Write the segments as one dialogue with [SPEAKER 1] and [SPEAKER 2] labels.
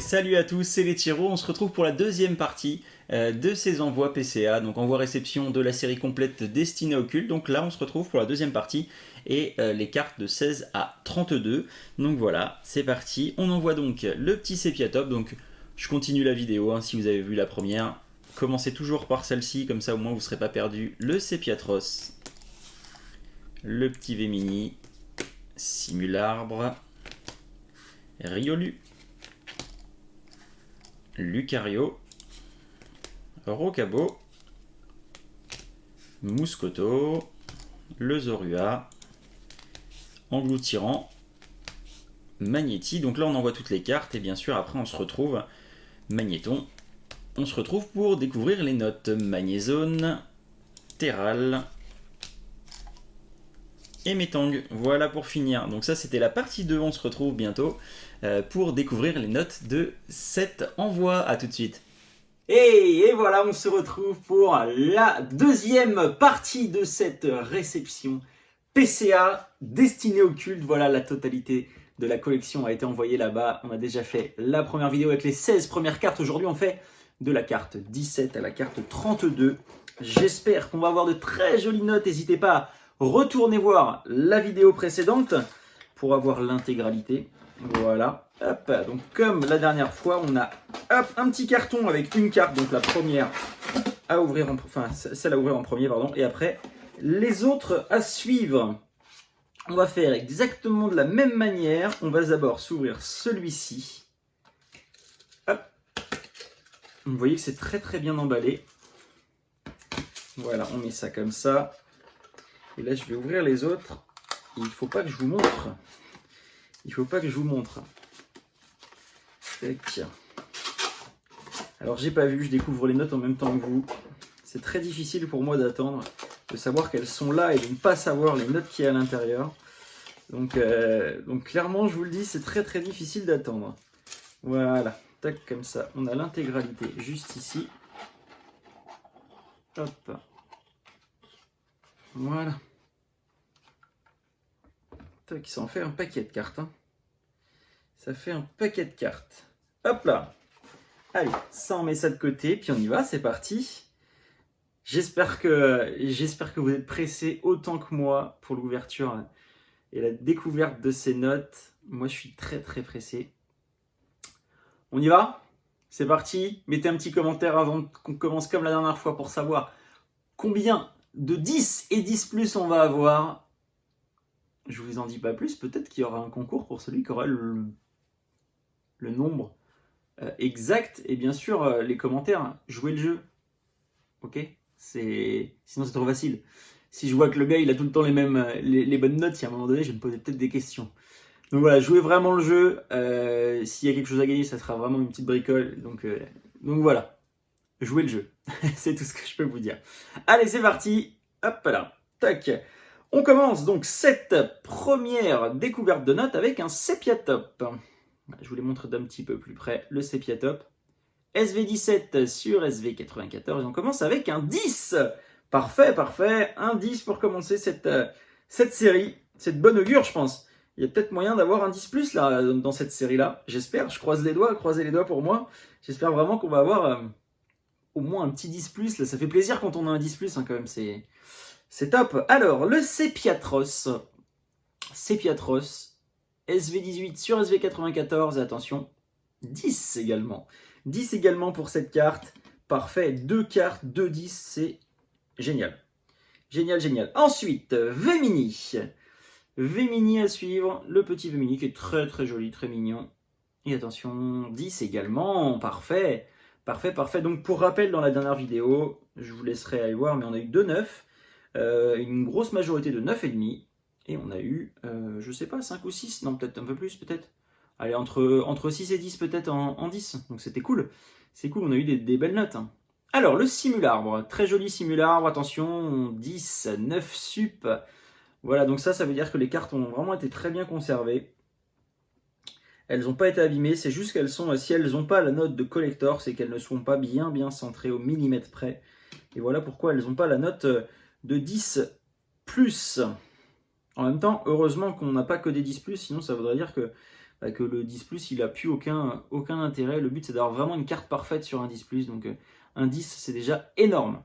[SPEAKER 1] Salut à tous, c'est les Thiro. On se retrouve pour la deuxième partie de ces envois PCA, donc envoi réception de la série complète Destinée Occulte. Donc là, on se retrouve pour la deuxième partie et les cartes de 16 à 32. Donc voilà, c'est parti. On envoie donc le petit Sépia Top. Donc je continue la vidéo hein, si vous avez vu la première. Commencez toujours par celle-ci, comme ça au moins vous ne serez pas perdu. Le Sépiatros, le petit Vémini, Simularbre, Riolu, Lucario, Rocabo, Mouscoto, le Zorua, Engloutirant, Magnéti. Donc là on envoie toutes les cartes et bien sûr après on se retrouve, Magnéton, on se retrouve pour découvrir les notes Magnézone, Terral et Métang. Voilà pour finir. Donc ça c'était la partie 2, on se retrouve bientôt pour découvrir les notes de cet envoi. A tout de suite. Et voilà, on se retrouve pour la deuxième partie de cette réception PCA Destinée Occulte. Voilà, la totalité de la collection a été envoyée là-bas. On a déjà fait la première vidéo avec les 16 premières cartes. Aujourd'hui, on fait de la carte 17 à la carte 32. J'espère qu'on va avoir de très jolies notes. N'hésitez pas à retourner voir la vidéo précédente pour avoir l'intégralité. Voilà, hop, donc comme la dernière fois, on a un petit carton avec une carte, donc la première à ouvrir, celle à ouvrir en premier, pardon, et après les autres à suivre. On va faire exactement de la même manière. On va d'abord s'ouvrir celui-ci. Hop, vous voyez que c'est très très bien emballé. Voilà, on met ça comme ça. Et là, je vais ouvrir les autres. Il ne faut pas que je vous montre. Il ne faut pas que je vous montre. Tac. Alors, j'ai pas vu, je découvre les notes en même temps que vous. C'est très difficile pour moi d'attendre, de savoir qu'elles sont là et de ne pas savoir les notes qu'il y a à l'intérieur. Donc clairement, je vous le dis, c'est très très difficile d'attendre. Voilà, tac, comme ça. On a l'intégralité juste ici. Hop. Voilà. Tac, ça en fait un paquet de cartes. Hein. Ça fait un paquet de cartes. Hop là. Allez, ça on met ça de côté, puis on y va, c'est parti. J'espère que vous êtes pressés autant que moi pour l'ouverture et la découverte de ces notes. Moi, je suis très très pressé. On y va? C'est parti. Mettez un petit commentaire avant qu'on commence comme la dernière fois pour savoir combien de 10 et 10 plus on va avoir. Je vous en dis pas plus. Peut-être qu'il y aura un concours pour celui qui aura le nombre exact. Et bien sûr, les commentaires. Jouez le jeu. Ok? Sinon, c'est trop facile. Si je vois que le gars, il a tout le temps les bonnes notes, si à un moment donné, je vais me poser peut-être des questions. Donc voilà, jouez vraiment le jeu. S'il y a quelque chose à gagner, ça sera vraiment une petite bricole. Donc voilà, jouez le jeu. C'est tout ce que je peux vous dire. Allez, c'est parti. Hop là. Tac. On commence donc cette première découverte de notes avec un Sépia Top. Je vous les montre d'un petit peu plus près, le Sépia Top. SV17 sur SV94 et on commence avec un 10. Parfait, parfait. Un 10 pour commencer cette série. C'est de bonne augure, je pense. Il y a peut-être moyen d'avoir un 10 plus là, dans cette série-là. J'espère, je croise les doigts, croisez les doigts pour moi. J'espère vraiment qu'on va avoir au moins un petit 10 plus. Là, ça fait plaisir quand on a un 10 plus, hein, quand même. C'est top. Alors, le Sépiatros. Sépiatros. SV18 sur SV94. Et attention, 10 également. 10 également pour cette carte. Parfait. 2 cartes, 2 10. C'est génial. Génial, génial. Ensuite, Vémini. Vémini à suivre. Le petit Vémini qui est très très joli, très mignon. Et attention, 10 également. Parfait. Parfait, parfait. Donc pour rappel, dans la dernière vidéo, je vous laisserai aller voir, mais on a eu 2 9. Une grosse majorité de 9,5. Et on a eu, je sais pas, 5 ou 6. Non, peut-être un peu plus, peut-être. Allez, entre 6 et 10 peut-être en 10. Donc c'était cool. C'est cool, on a eu des belles notes. Hein. Alors, le Simularbre. Très joli Simularbre. Attention, 10, 9 sup. Voilà, donc ça veut dire que les cartes ont vraiment été très bien conservées. Elles n'ont pas été abîmées. C'est juste qu'elles sont, si elles n'ont pas la note de collector, c'est qu'elles ne sont pas bien centrées au millimètre près. Et voilà pourquoi elles n'ont pas la note de 10 plus. En même temps, heureusement qu'on n'a pas que des 10 plus, sinon ça voudrait dire que que le 10+, il n'a plus aucun intérêt. Le but, c'est d'avoir vraiment une carte parfaite sur un 10+, donc un 10, c'est déjà énorme.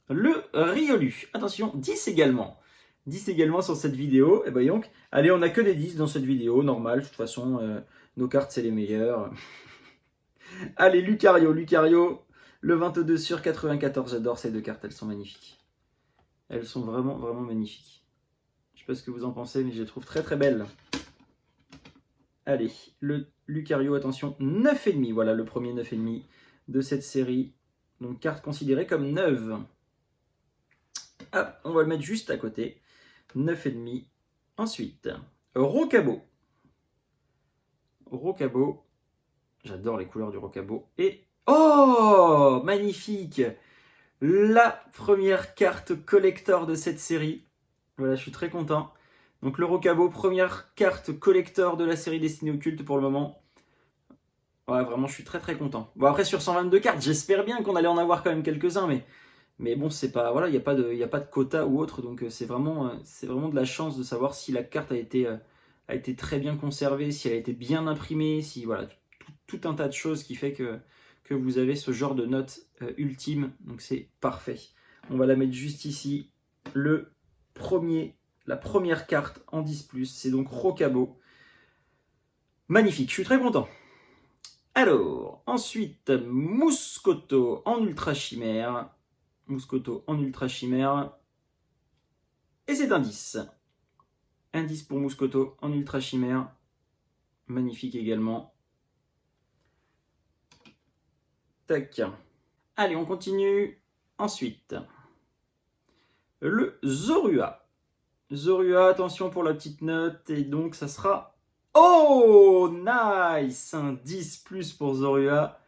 [SPEAKER 1] Le Riolu, attention, 10 également. 10 également sur cette vidéo. Et ben donc, allez, on n'a que des 10 dans cette vidéo, normal, de toute façon, nos cartes, c'est les meilleures. Allez, Lucario, le 22 sur 94, j'adore ces deux cartes, elles sont magnifiques. Elles sont vraiment, vraiment magnifiques. Je sais pas ce que vous en pensez, mais je les trouve très, très belles. Allez, le Lucario, attention, 9,5. Voilà, le premier 9,5 de cette série. Donc, carte considérée comme neuve. Hop, on va le mettre juste à côté. 9,5. Ensuite, Rocabo. Rocabo. J'adore les couleurs du Rocabo. Et, oh, magnifique! La première carte collector de cette série. Voilà, je suis très content. Donc le Rocabo, première carte collector de la série Destinée au culte pour le moment. Ouais, vraiment, je suis très très content. Bon, après, sur 122 cartes, j'espère bien qu'on allait en avoir quand même quelques-uns, mais bon, c'est pas, voilà, il n'y a pas de quota ou autre, donc c'est vraiment de la chance de savoir si la carte a été très bien conservée, si elle a été bien imprimée, si, voilà, tout un tas de choses qui fait que vous avez ce genre de note ultime, donc c'est parfait. On va la mettre juste ici, la première carte en 10+, c'est donc Rocabo. Magnifique, je suis très content. Alors, ensuite, Mouscoto en Ultra Chimère. Mouscoto en Ultra Chimère. Et c'est un 10. Un 10 pour Mouscoto en Ultra Chimère. Magnifique également. Tac. Allez, on continue. Ensuite, le Zorua. Zorua, attention pour la petite note. Et donc, ça sera... Oh, nice! Un 10+ pour Zorua.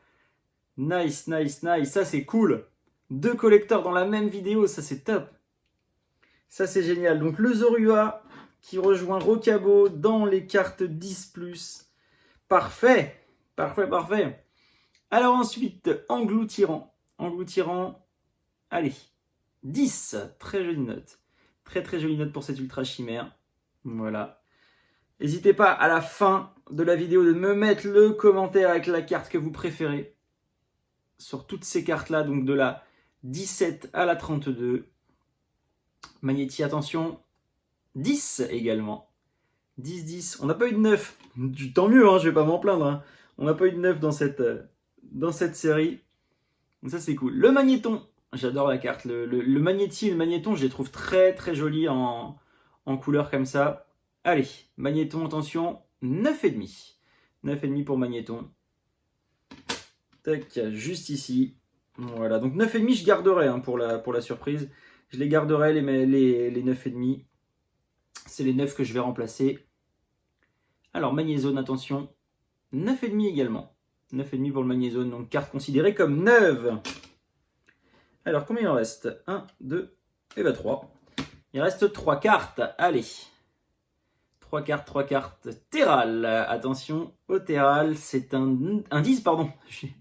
[SPEAKER 1] Nice, nice, nice. Ça, c'est cool. 2 collecteurs dans la même vidéo, ça, c'est top. Ça, c'est génial. Donc, le Zorua qui rejoint Rocabo dans les cartes 10+. Parfait. Parfait, parfait. Alors ensuite, Engloutirant. Engloutirant, allez, 10. Très jolie note. Très, très jolie note pour cette Ultra Chimère. Voilà. N'hésitez pas à la fin de la vidéo de me mettre le commentaire avec la carte que vous préférez sur toutes ces cartes-là, donc de la 17 à la 32. Magnéti, attention, 10 également. 10, 10. On n'a pas eu de 9. Tant mieux, hein, je ne vais pas m'en plaindre. Hein. On n'a pas eu de 9 dans cette série. Donc ça, c'est cool. Le Magnéton, j'adore la carte. Le Magnéti et le Magnéton, je les trouve très, très jolis en couleur comme ça. Allez, Magnéton, attention, 9,5. 9,5 pour Magnéton. Tac, juste ici. Voilà, donc 9,5, je garderai hein, pour la surprise. Je les garderai, les 9,5. C'est les 9 que je vais remplacer. Alors, Magnézone, attention, 9,5 également. 9,5 pour le Magnézone, donc carte considérée comme neuve. Alors, combien il en reste? 1, 2, et ben 3. Il reste 3 cartes. Allez. 3 cartes. Terral. Attention au Terral. C'est un 10, pardon.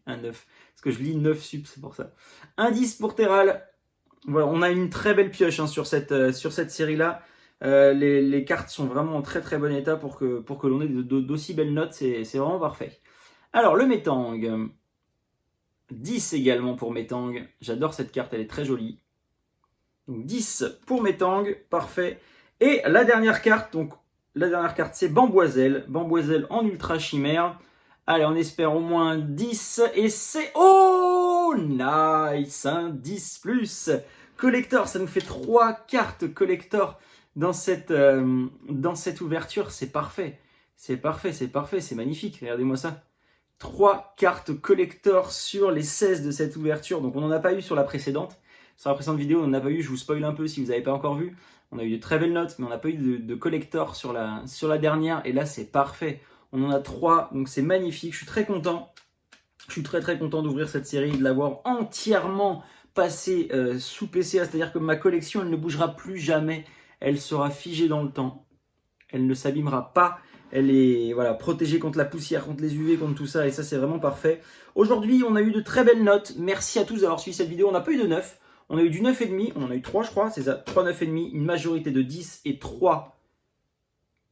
[SPEAKER 1] Un 9. Parce que je lis 9 sup, c'est pour ça. Un 10 pour Terral. Voilà, on a une très belle pioche hein, sur cette série-là. Les cartes sont vraiment en très très bon état pour que l'on ait d'aussi belles notes. C'est vraiment parfait. Alors, le Metang. 10 également pour Metang. J'adore cette carte, elle est très jolie. Donc 10 pour Metang, parfait. Et la dernière carte, c'est Bamboiselle. Bamboiselle en Ultra Chimère. Allez, on espère au moins 10. Et c'est... Oh, nice, un 10+. Collector, ça nous fait 3 cartes collector dans cette ouverture. C'est parfait. C'est parfait, c'est magnifique. Regardez-moi ça. 3 cartes collector sur les 16 de cette ouverture. Donc on n'en a pas eu sur la précédente. Sur la précédente vidéo, on n'en a pas eu. Je vous spoil un peu si vous n'avez pas encore vu. On a eu de très belles notes, mais on n'a pas eu de collector sur la dernière. Et là, c'est parfait. On en a 3, donc c'est magnifique. Je suis très content. Je suis très très content d'ouvrir cette série et de l'avoir entièrement passée sous PCA. C'est-à-dire que ma collection, elle ne bougera plus jamais. Elle sera figée dans le temps. Elle ne s'abîmera pas. Elle est voilà, protégée contre la poussière, contre les UV, contre tout ça. Et ça, c'est vraiment parfait. Aujourd'hui, on a eu de très belles notes. Merci à tous d'avoir suivi cette vidéo. On n'a pas eu de 9. On a eu du 9,5. On en a eu 3, je crois. C'est ça, 3 9,5. Une majorité de 10 et 3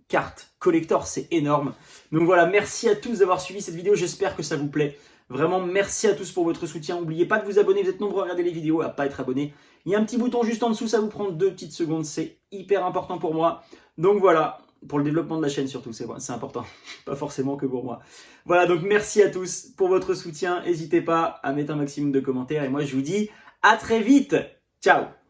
[SPEAKER 1] cartes collector, c'est énorme. Donc voilà, merci à tous d'avoir suivi cette vidéo, j'espère que ça vous plaît. Vraiment, merci à tous pour votre soutien. N'oubliez pas de vous abonner, vous êtes nombreux à regarder les vidéos, à pas être abonné. Il y a un petit bouton juste en dessous, ça vous prend 2 petites secondes, c'est hyper important pour moi. Donc voilà, pour le développement de la chaîne surtout, c'est important, pas forcément que pour moi. Voilà, donc merci à tous pour votre soutien. N'hésitez pas à mettre un maximum de commentaires et moi je vous dis à très vite. Ciao.